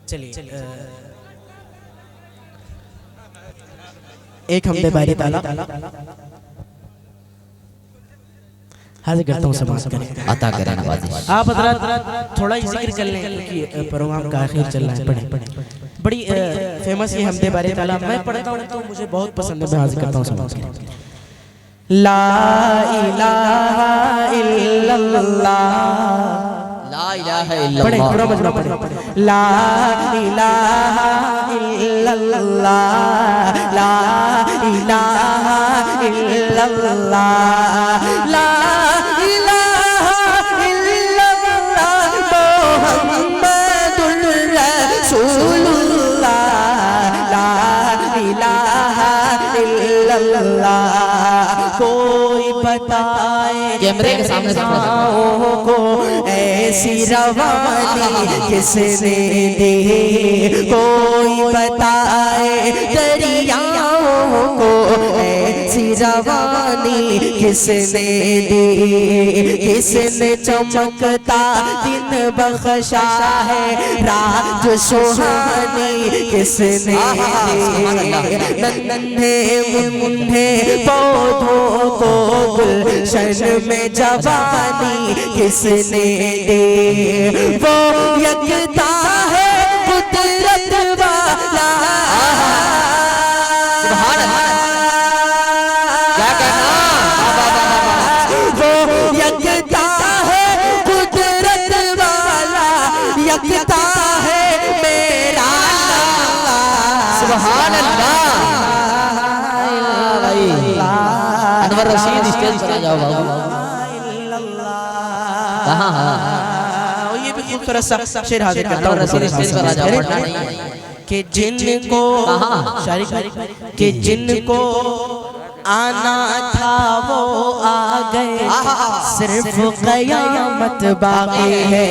چلیے ایک حمد باری تعالیٰ حاضر کرتا ہوں سماعت کریں عطا کریں نوازش. آپ حضرات تھوڑا ہی ذکر کر لیں کیونکہ پروگرام کا آخر چل رہا ہے. پڑھیں بڑی فیمس یہ حمد باری تعالیٰ میں پڑھتا ہوں تو مجھے بہت پسند ہے. میں حاضر کرتا ہوں سماعت کریں. لا الہ الا اللہ لا الہ الا پڑھیں اللہ. پورا مجمع پڑھیں. لا الہ الا اللہ لا الہ الا اللہ لا الہ الا اللہ محمد الرسول اللہ لا الہ الا اللہ. کوئی بتائے کیمرے کے سامنے سے کو ایسی روانی کس نے دی. کوئی بتائے دریاؤں کو ایسی روانی کس نے دی. کس نے چمکتا دن بخشا ہے رات سہانی کس نے دی. ننھے منھے پودوں کو گلشن میں جوانی کس نے دی. وہ یکتا ہے قدرت والا. سبحان اللہ. کیا کہنا. وہ یکتا ہے قدرت والا یکتا ہے میرا اللہ. سبحان اللہ. انور رشید اسٹیج پر آ جاؤ بابو. کہاں یہ بھی خوبصورت سا شعر حاضر کرتا انور رشید ہوں. اسٹیج پر آ جاؤ. پڑھنا نہیں ہے کہ جن کو کہ جن کو آنا تھا وہ آ گئے صرف قیامت باقی ہے.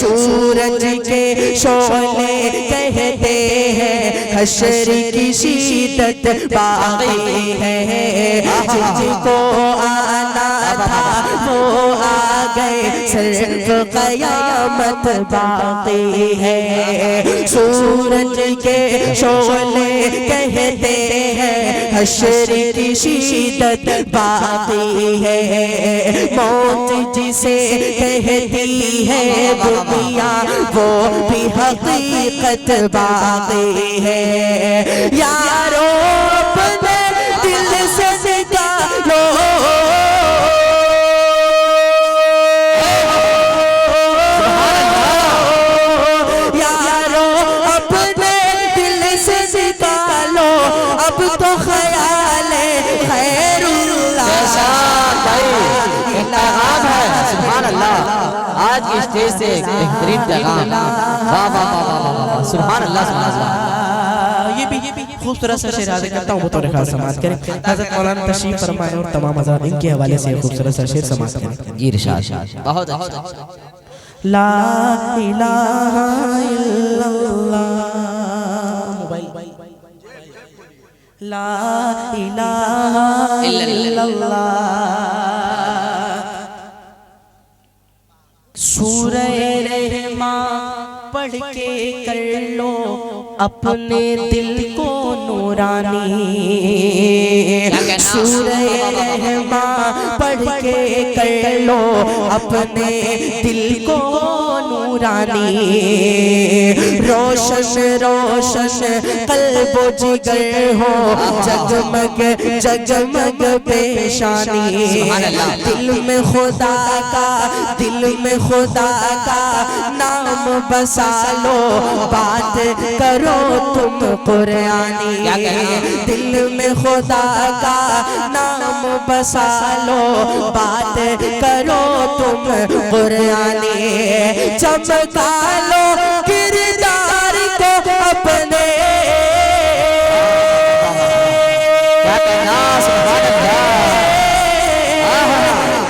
سورج کے شعلے کہتے ہیں حشر کی شدت باقی ہے. جن کو آنا تھا وہ آ گئے صرف قیامت باقی ہے. سورج کے شعلے کہتے ہیں حشر کی شدت باقی ہے. موت جسے کہتی ہے دنیا وہ بھی حقیقت باقی ہے. یارو اپنے دل سے نکالو یارو اپنے دل سے نکالو اب تو خیال خیر اللہ. سبحان اللہ. آج کی اسٹیج سے ایک بہترین پیغام. واہ واہ واہ واہ. سبحان اللہ سبحان اللہ. یہ بھی خوبصورت سا شعر حاضر کرتا ہوں بطور خاص سماعت کریں. حضرت مولانا تشریف فرمائیں اور تمام حضرات ان کے حوالے سے خوبصورت سا شعر سماعت کریں. جی ارشاد. بہت اچھا. لا الہ الا اللہ لا الہ الا اللہ. سورہ رحمان پڑھ کے کر لو اپنے دل کو نورانی. سورہ رحمان پڑھ کے کر لو اپنے دل کو نورانی. روشن روشن قلب و جگر ہو جگمگ جگمگ پیشانی. دل میں خدا کا نام بسا لو بات کرو تم قرآنی. دل میں خدا کا نام بسا لو بات کرو تم قرآنی. چمکا لو کردار کو اپنے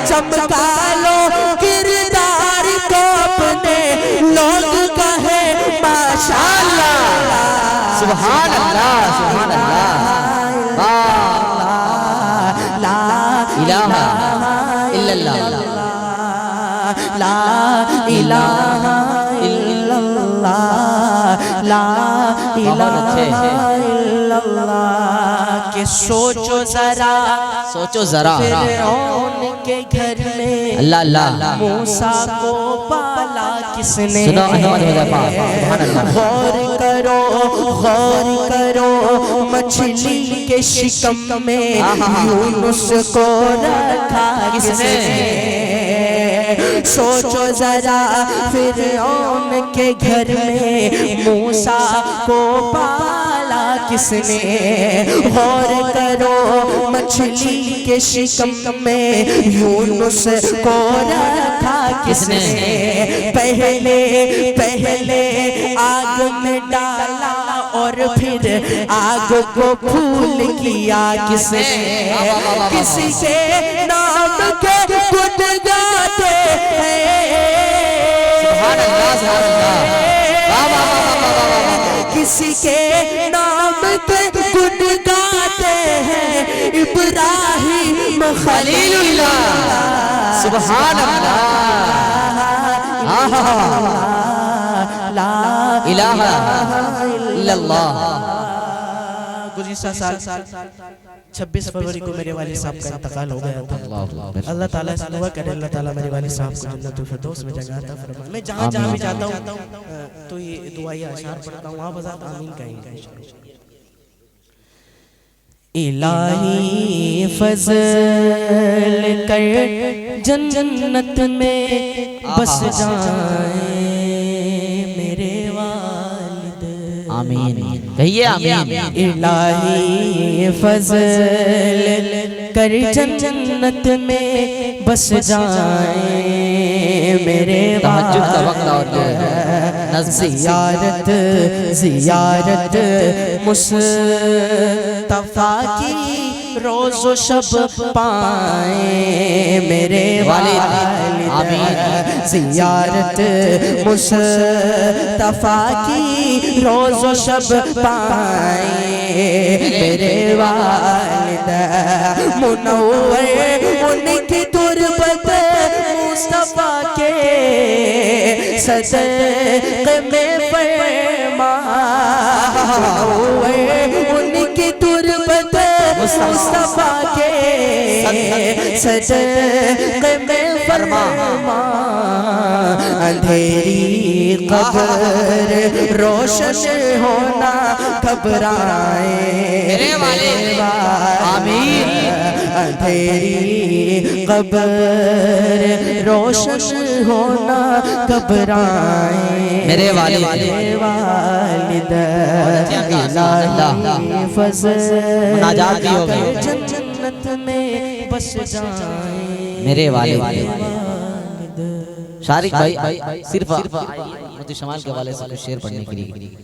چمکا لو کردار کو اپنے لوگ کہے ماشاءاللہ. سبحان اللہ سبحان اللہ. لا الہ الا اللہ لا الہ الا اللہ لا الہ الا اللہ کہ سوچو ذرا سوچو ذرا فرعون کے گھر میں اللہ اللہ موسیٰ کو پالا کس نے سنو سبحان اللہ غور کرو مچھلی کے شکم میں یونس کو رکھا کس نے سوچو ذرا فرعون کے گھر میں موسیٰ کو پالا کس نے غور کرو مچھلی کے شکم میں یونس کو رکھا کس نے پہلے آگ میں ڈالا اور پھر آگ کو پھول کیا کس نے کسی کے نام کے گن گاتے کسی کے نام کے گن گاتے ہیں ابراہیم خلیل اللہ سبحان اللہ لا الہ الا اللہ گزشتہ سال 26 فروری کو میرے والد صاحب کا انتقال ہو گیا تھا اللہ تعالیٰ سے دعا کرے اللہ تعالیٰ میرے والد صاحب کو جنت الفردوس میں جگہ عطا فرمائے میں جہاں بھی جاتا ہوں تو یہ دعائیں اشعار پڑھتا ہوں آپ حضرات آمین کہیں گے الہی فضل کر جنت میں بس جائیں میرے والد آمین کہیے آمین الہی فضل کر جنت میں بس جائیں میرے تہجد کا وقت اور زیارت مصطفیٰ کی روز و شب پائیں میرے والد زیارت مصطفیٰ کی روز و شب پائیں میرے والد منور ان کی تربت مصطفیٰ کے صدقے میں فرما ان کی تربت مصطفیٰ کے صدقے میں فرما اندھیری قبر روشن ہونا گھبرائیں میرے والد آمین اندھیری قبر روشن ہونا گھبرائیں میرے والد الہی فضل مناجات بھی ہو گئی جنت میں بس جائیں میرے والد شارق بھائی صرف مفتی شمال کے حوالے سے کچھ شعر پڑھنے کے لیے